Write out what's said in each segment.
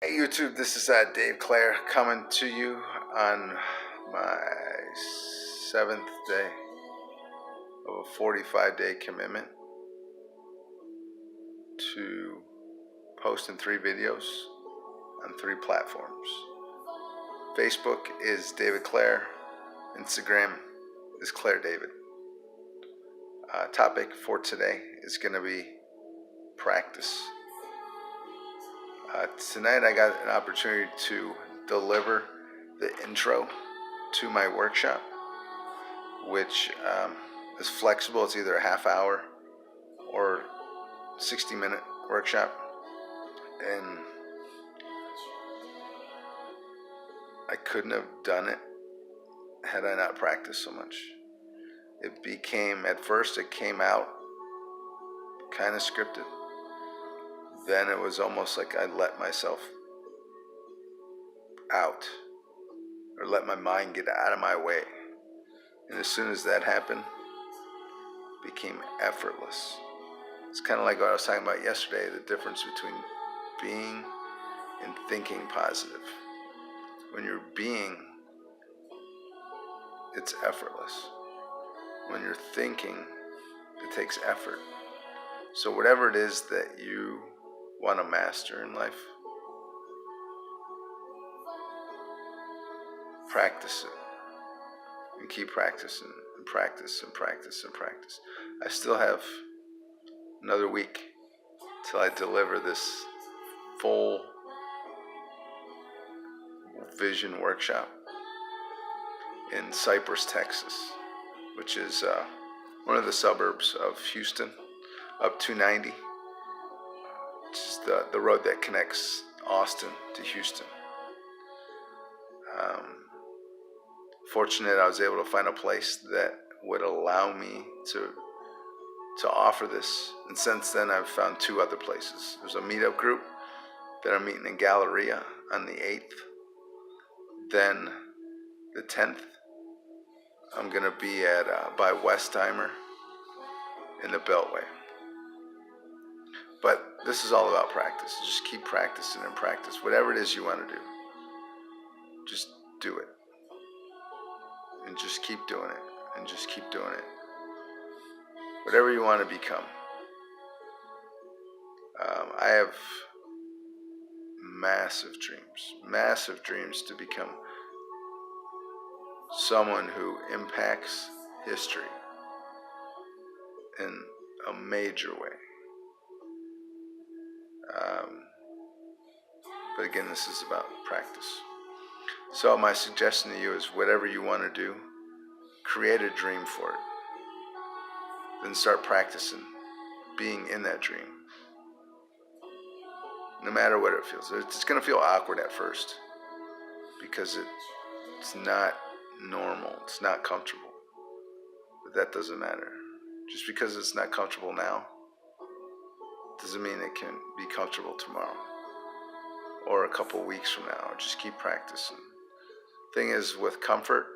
Hey YouTube, this is Dave Clare coming to you on my 7th day of a 45-day commitment to posting 3 videos on 3 platforms. Facebook is David Clare, Instagram is Claire David. Topic for today is going to be practice. Tonight I got an opportunity to deliver the intro to my workshop, which is flexible. It's either a half hour or 60-minute workshop, and I couldn't have done it had I not practiced so much. At first it came out kind of scripted. Then it was almost like I let myself out, or let my mind get out of my way. And as soon as that happened, it became effortless. It's kind of like what I was talking about yesterday, the difference between being and thinking positive. When you're being, it's effortless. When you're thinking, it takes effort. So whatever it is that you want to master in life, practice it. And keep practicing and practice and practice and practice. I still have another week till I deliver this full vision workshop in Cypress, Texas, which is one of the suburbs of Houston, up 290, which is the road that connects Austin to Houston. Fortunate I was able to find a place that would allow me to offer this, and since then I've found 2 other places. There's a meetup group that I'm meeting in Galleria on the 8th. Then the 10th, I'm going to be at by Westheimer in the Beltway. But this is all about practice. Just keep practicing and practice. Whatever it is you want to do, just do it. And just keep doing it. And just keep doing it. Whatever you want to become. I have massive dreams to become someone who impacts history in a major way. But again, this is about practice. So my suggestion to you is whatever you want to do, create a dream for it. Then start practicing being in that dream. No matter what it feels. It's going to feel awkward at first because it's not normal. It's not comfortable. But that doesn't matter. Just because it's not comfortable now doesn't mean it can be comfortable tomorrow or a couple weeks from now. Just keep practicing. Thing is, with comfort,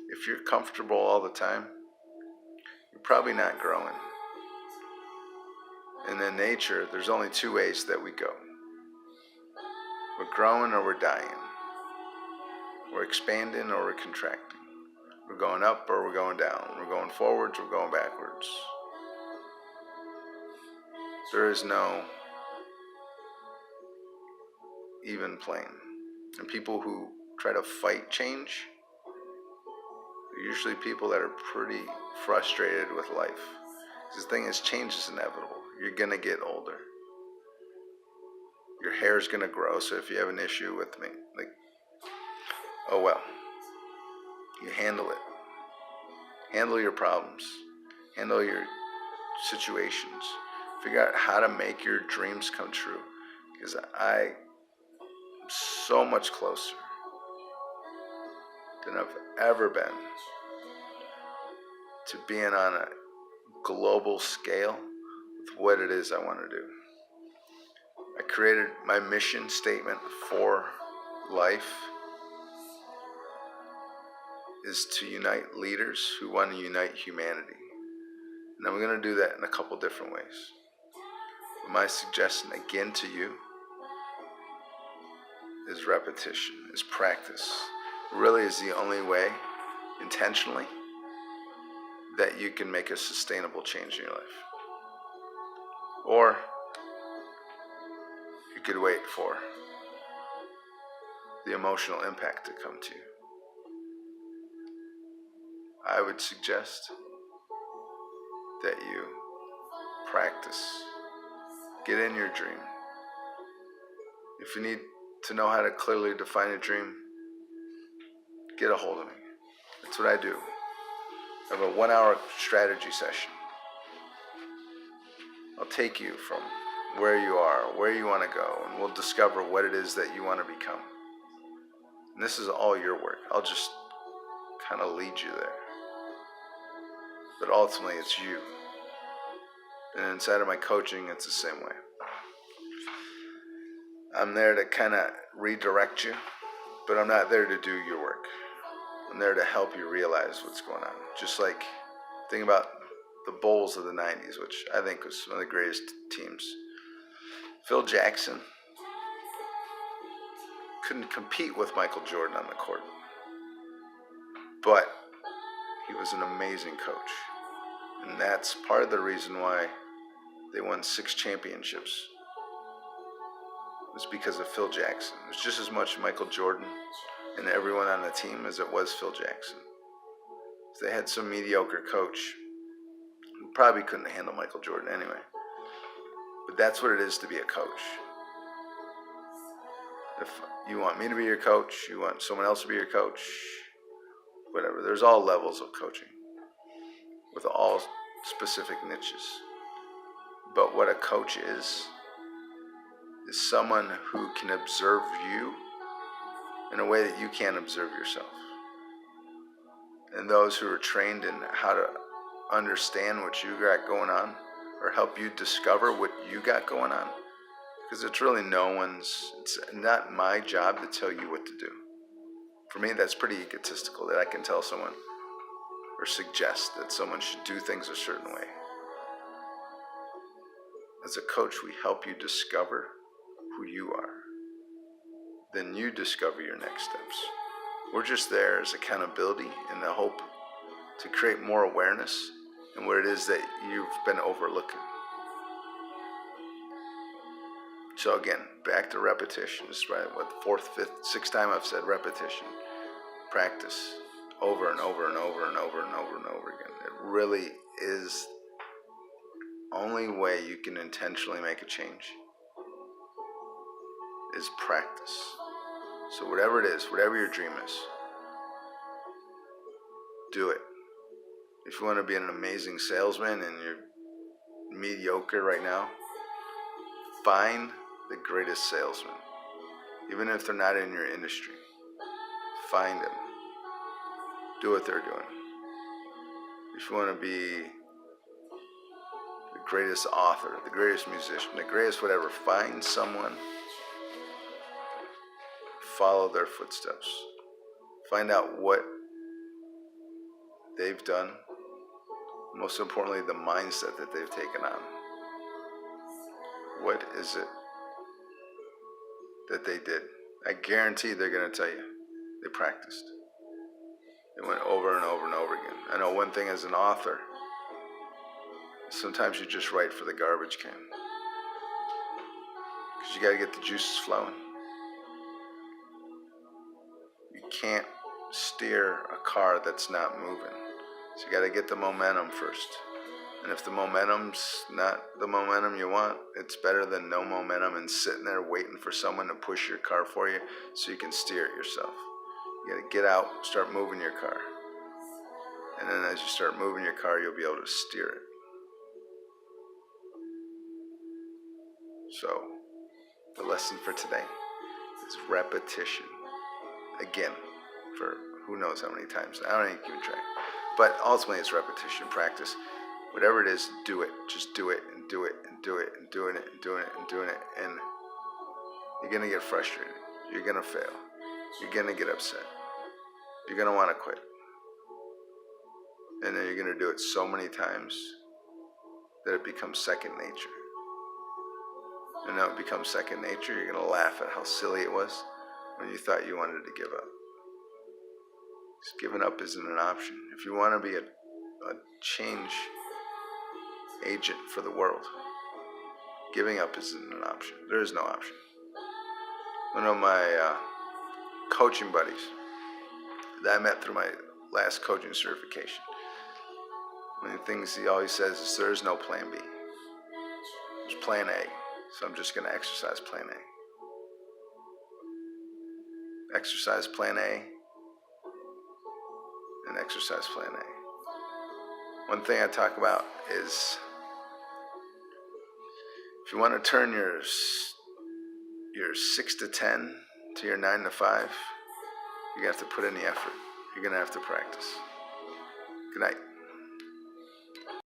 if you're comfortable all the time, you're probably not growing. And in nature, there's only 2 ways that we go. We're growing or we're dying. We're expanding or we're contracting. We're going up or we're going down. We're going forwards or we're going backwards. There is no even plane. And people who try to fight change are usually people that are pretty frustrated with life. The thing is, change is inevitable. You're going to get older. Your hair is going to grow, so if you have an issue with me, oh well. You handle it. Handle your problems. Handle your situations. Figure out how to make your dreams come true. Because I am so much closer than I've ever been to being on a global scale with what it is I want to do. I created my mission statement for life is to unite leaders who want to unite humanity. And I'm going to do that in a couple different ways. But my suggestion again to you is repetition, is practice. It really is the only way, intentionally, that you can make a sustainable change in your life. Or you could wait for the emotional impact to come to you. I would suggest that you practice. Get in your dream. If you need to know how to clearly define a dream, get a hold of me. That's what I do. I have a 1-hour strategy session. I'll take you from where you are, where you want to go, and we'll discover what it is that you want to become. And this is all your work. I'll just kind of lead you there. But ultimately, it's you. And inside of my coaching, it's the same way. I'm there to kind of redirect you, but I'm not there to do your work. I'm there to help you realize what's going on. Just like, think about the Bulls of the 90s, which I think was one of the greatest teams. Phil Jackson couldn't compete with Michael Jordan on the court, but he was an amazing coach. And that's part of the reason why they won 6 championships. It was because of Phil Jackson. It was just as much Michael Jordan and everyone on the team as it was Phil Jackson. If they had some mediocre coach who probably couldn't handle Michael Jordan anyway. But that's what it is to be a coach. If you want me to be your coach, you want someone else to be your coach, whatever. There's all levels of coaching with all specific niches. But what a coach is someone who can observe you in a way that you can't observe yourself. And those who are trained in how to understand what you got going on or help you discover what you got going on. Because it's really it's not my job to tell you what to do. For me, that's pretty egotistical that I can tell someone or suggest that someone should do things a certain way. As a coach, we help you discover who you are. Then you discover your next steps. We're just there as accountability in the hope to create more awareness in what it is that you've been overlooking. So again, back to repetition. This is probably the 4th, 5th, 6th time I've said repetition. Practice over and over and over and over and over and over again. It really is the only way you can intentionally make a change is practice. So whatever it is, whatever your dream is, do it. If you want to be an amazing salesman and you're mediocre right now, find the greatest salesman. Even if they're not in your industry, find them. Do what they're doing. If you want to be the greatest author, the greatest musician, the greatest whatever, find someone. Follow their footsteps. Find out what they've done. Most importantly, the mindset that they've taken on. What is it that they did? I guarantee they're going to tell you. They practiced. They went over and over and over again. I know one thing as an author, sometimes you just write for the garbage can. Because you got to get the juices flowing. You can't steer a car that's not moving. So you got to get the momentum first. And if the momentum's not the momentum you want, it's better than no momentum and sitting there waiting for someone to push your car for you so you can steer it yourself. You got to get out, start moving your car. And then as you start moving your car, you'll be able to steer it. So, the lesson for today is repetition. Again, for who knows how many times. I don't even keep track. But ultimately, it's repetition, practice. Whatever it is, do it. Just do it and do it and do it and doing it and doing it and doing it. And you're going to get frustrated. You're going to fail. You're going to get upset. You're going to want to quit. And then you're going to do it so many times that it becomes second nature. And now it becomes second nature. You're going to laugh at how silly it was. when you thought you wanted to give up. Because giving up isn't an option. If you want to be a change agent for the world, giving up isn't an option. There is no option. One of my coaching buddies that I met through my last coaching certification, one of the things he always says is there is no plan B. There's plan A. So I'm just going to exercise plan A. Exercise plan A and exercise plan A. One thing I talk about is if you want to turn your 6 to 10 to your 9 to 5, you have to put in the effort. You're going to have to practice. Good night.